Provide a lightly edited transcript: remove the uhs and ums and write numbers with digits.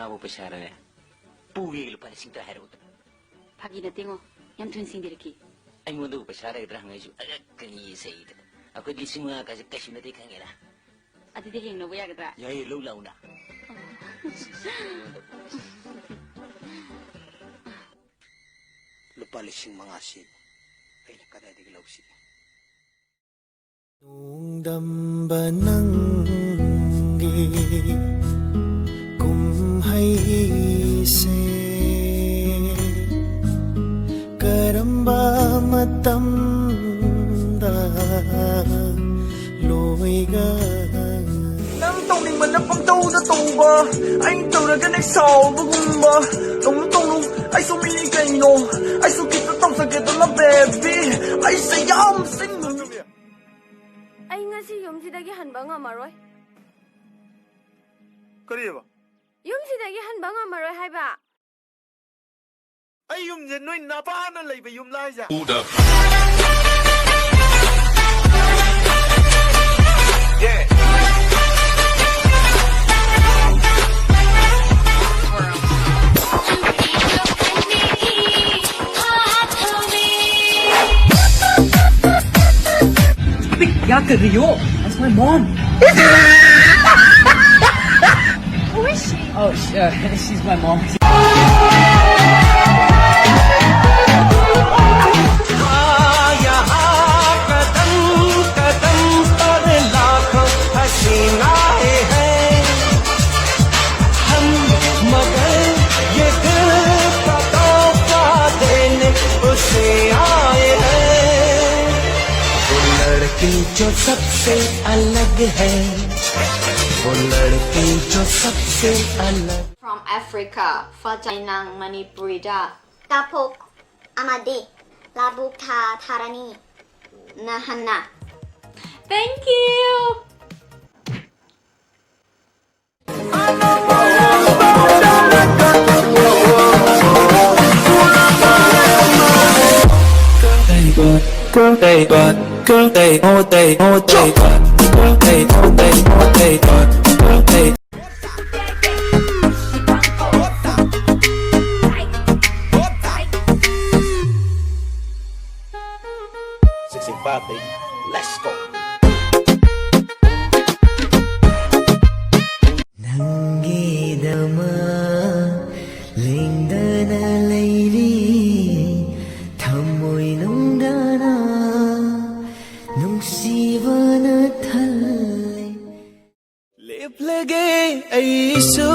마부 베샤라네. 부위를 빨리 싱터 해로다. 파기나 땡어. 얌튼 싱디르키. 아이모도 베샤라이들 항해주. 그니 세이드. 아그 리싱마까지 까시나데 강해라. 아디데 행노 보야겠다. 야이 로라우나. lupa lising mangasi ay kada di gilawsi nung dambananggi kumhay se karamba matamda loiga nang tông đình mình nó phong tâu nó tù bờ anh từ là cái này sầu vô cùng bờ tông tông luôn anh số mi cái nô anh số kita tông sa kita la baby anh say yam sing anh ngasi yumsidagi hanba ngamaroi kariba yumsidagi hanba ngamaroi haiba ay yum je noi na ba na lei ba yum lai ja yeah That's my mom. Who is she? Oh, she's my mom. जो सबसे अलग है वो लड़की जो सबसे अलग From Africa Fajainang Manipurida Tapok Amadi Labuk Tha Tharani Nahana. Thank you. girl they but girl they oh they but girl they oh they but girl they baby. Let's go. Nangidama lingdana layri thamoy nungdana nungsibana thal lep lage aisu